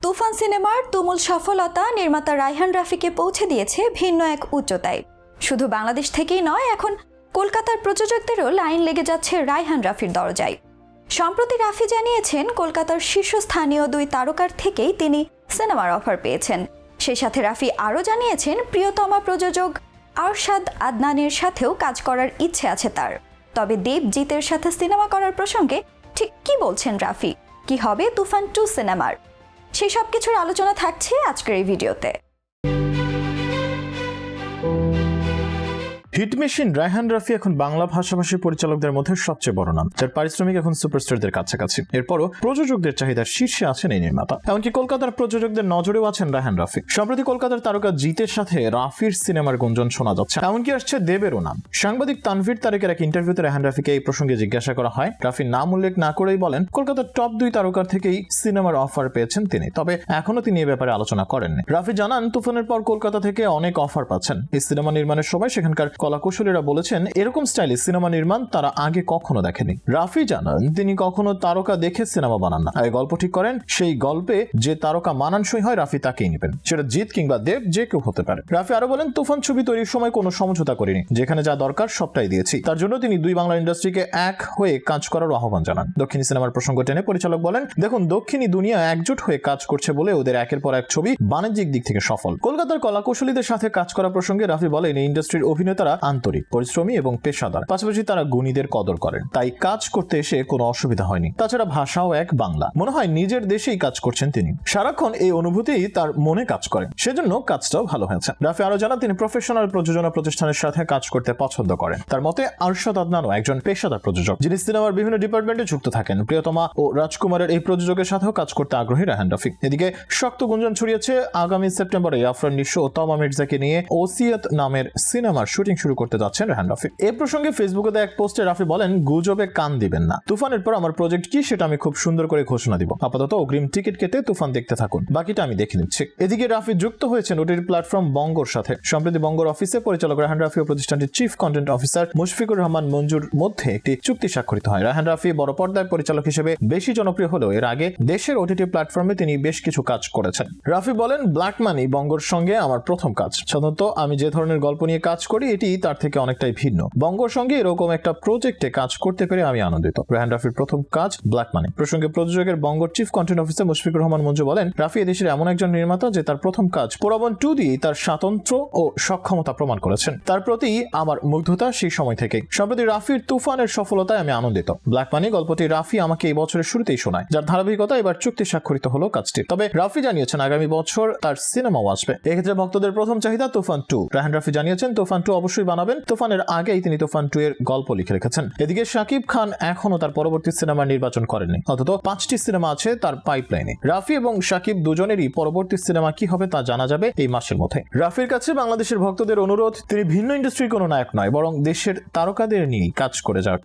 তুফান সিনেমার তুমুল সফলতা নির্মাতা রায়হান রাফিকে পৌঁছে দিয়েছে ভিন্ন এক উচ্চতায়। শুধু বাংলাদেশ থেকেই নয়, এখন কলকাতার প্রযোজকদেরও লাইন লেগে যাচ্ছে রায়হান রাফির দরজায়। সম্প্রতি রাফি জানিয়েছেন, কলকাতার শীর্ষস্থানীয় 2 তারকার থেকেই তিনি সিনেমার অফার পেয়েছেন। সেই সাথে রাফি আরও জানিয়েছেন, প্রিয়তমা প্রযোজক আরশাদ আদনানের সাথেও কাজ করার ইচ্ছে আছে তার। তবে দেবজিতের সাথে সিনেমা করার প্রসঙ্গে ঠিক কি বলছেন রাফি, কি হবে তুফান 2 সিনেমার, সেই সব কিছুর আলোচনা থাকছে আজকের এই ভিডিওতে। হিট মেশিন রায়হান রাফি এখন বাংলা ভাষাভাষী পরিচালকদের মধ্যে সবচেয়ে বড় নাম, যার পারিশ্রমিক এখন সুপারস্টারদের কাছাকাছি। এরপরও প্রযোজকদের চাহিদার শীর্ষে আছেন এই নির্মাতা। এমনকি কলকাতার প্রযোজকদের নজরেও আছেন রায়হান রাফি। সম্প্রতি কলকাতার তারকা জিতের সাথে রাফির সিনেমার গুঞ্জন শোনা যাচ্ছে, এমনকি আসছে দেবেরও নাম। সাংবাদিক তানভীর তারেকের এক ইন্টারভিউতে রায়হান রাফিকে এই প্রসঙ্গে জিজ্ঞাসা করা হয়। রাফির নাম উল্লেখ না করেই বলেন, কলকাতার টপ 2 তারকার থেকেই সিনেমার অফার পেয়েছেন তিনি, তবে এখনো তিনি এ ব্যাপারে আলোচনা করেননি। রাফি জানান, তুফানের পর কলকাতা থেকে অনেক অফার পাচ্ছেন। এই সিনেমা নির্মাণের সময় সেখানকার কলাকুশলীরা বলেছেন, এরকম স্টাইলে সিনেমা নির্মাণ তারা আগে কখনো দেখেনি। রাফি জানান, তিনি কখনো তারকা দেখে সিনেমা বানান না, আগে গল্প ঠিক করেন, সেই গল্পে যে তারকা মানানসই হয় রাফি তাকেই নেবেন, সেটা জিৎ কিংবা দেব যে কেউ হতে পারে। রাফি আরো বলেন, তুফান ছবি তৈরির সময় কোনো সমঝোতা করিনি, যেখানে যা দরকার সবটাই দিয়েছি। তার জন্য তিনি 2 বাংলা ইন্ডাস্ট্রিকে এক হয়ে কাজ করার আহ্বান জানান। দক্ষিণী সিনেমার প্রসঙ্গ টেনে পরিচালক বলেন, দেখুন, দক্ষিণী দুনিয়া একজোট হয়ে কাজ করছে বলে ওদের একের পর এক ছবি বাণিজ্যিক দিক থেকে সফল। কলকাতার কলাকুশলীদের সাথে কাজ করা প্রসঙ্গে রাফি বলেন, এই ইন্ডাস্ট্রির অভিনেতারা আন্তরিক, পরিশ্রমী এবং পেশাদার, পাশাপাশি তারা গুণীদের কদর করেন, তাই কাজ করতে এসে কোনো অসুবিধা হয়নি। তাছাড়া ভাষাও এক বাংলা, মনে হয় নিজের দেশেই কাজ করছেন তিনি। সারাক্ষণ এই অনুভূতিই তার মনে কাজ করেন, সেজন্য কাজটাও ভালো হয়েছে। রাফি আরো জানান, তিনি প্রফেশনাল প্রযোজনা প্রতিষ্ঠানের সাথে কাজ করতে পছন্দ করেন। তার মতে আরশাদ আদনানও একজন পেশাদার প্রযোজক, যিনি সিনেমার বিভিন্ন ডিপার্টমেন্টে যুক্ত থাকেন। প্রিয়তমা ও রাজকুমারের এই প্রযোজকের সাথেও কাজ করতে আগ্রহী রায়হান রাফি। এদিকে শক্ত গুঞ্জন ছড়িয়েছে, আগামী সেপ্টেম্বরে আফরান নিশো ও তমা মির্জাকে নিয়ে ওসিয়ত নামের সিনেমার শুটিং শুরু করতে যাচ্ছেন রায়হান রাফি। এ প্রসঙ্গে ফেসবুকে এক পোস্টে রাফি বলেন, গুজবে কান দিবেন না, তুফানের পর আমার প্রজেক্ট কি সেটা আমি খুব সুন্দর করে ঘোষণা দিব। আপাতত অগ্রিম টিকিট কেটে তুফান দেখতে থাকুন, বাকিটা আমি দেখে নিচ্ছি। এদিকে রাফি যুক্ত হয়েছেন ওটিটি প্ল্যাটফর্ম বঙ্গর সাথে। সম্প্রতি বঙ্গর অফিসে পরিচালক রায়হান রাফি ও প্রতিষ্ঠানটির chief content officer Mushfiqur Rahman মঞ্জুর মধ্যে একটি চুক্তি স্বাক্ষরিত হয়। রায়হান রাফি বড় পর্দায় পরিচালক হিসেবে বেশি জনপ্রিয় হলেও এর আগে দেশের ওটিটি প্ল্যাটফর্মে তিনি বেশ কিছু কাজ করেছেন। রাফি বলেন, ব্ল্যাক মানি বঙ্গর সঙ্গে আমার প্রথম কাজ। সাধারণত আমি যে ধরনের গল্প নিয়ে কাজ করি এটি তার থেকে অনেকটাই ভিন্ন। বঙ্গর সঙ্গে এরকম একটা প্রজেক্টে কাজ করতে পেরে আমি আনন্দিত। রায়হান রাফির প্রথম কাজ ব্ল্যাক মানি প্রসঙ্গে প্রযোজকের বঙ্গর chief content officer Mushfiqur Rahman Manju বলেন, রাফি এদেশের এমন একজন নির্মাতা যে তার প্রথম কাজ পোড়াবন 2 দিয়ে তার স্বাতন্ত্র্য ও সক্ষমতা প্রমাণ করেছেন। তার প্রতি আমার মুগ্ধতা সেই সময় থেকেই। সম্প্রতি রাফির তুফানের সফলতায় আমি আনন্দিত। ব্ল্যাক মানি গল্পটি রাফি আমাকে এই বছরের শুরুতেই শোনায়, যার ধারাবাহিকতা এবার চুক্তি স্বাক্ষরিত হলো কাজটি। তবে রাফি জানিয়েছেন, আগামী বছর তার সিনেমাও আসবে। এক্ষেত্রে ভক্তদের প্রথম চাহিদা তুফান 2। রায়হান রাফি জানিয়েছেন, তুফান 2 অবশ্যই বানাবেন। তুফানের আগেই তিনি তুফান 2 এর গল্প লিখে রেখেছেন। এদিকে শাকিব খান এখনো তার পরবর্তী সিনেমার নির্বাচন করেননি, অন্তত 5টি সিনেমা আছে তার পাইপলাইনে। রাফি এবং শাকিব দুজনেরই পরবর্তী সিনেমা কি হবে তা জানা যাবে এই মাসের মধ্যে। রাফির কাছে বাংলাদেশের ভক্তদের অনুরোধ, তিনি ভিন্ন ইন্ডাস্ট্রির কোনো নায়ক নয়, বরং দেশের তারকাদের নিয়েই কাজ করে যাক।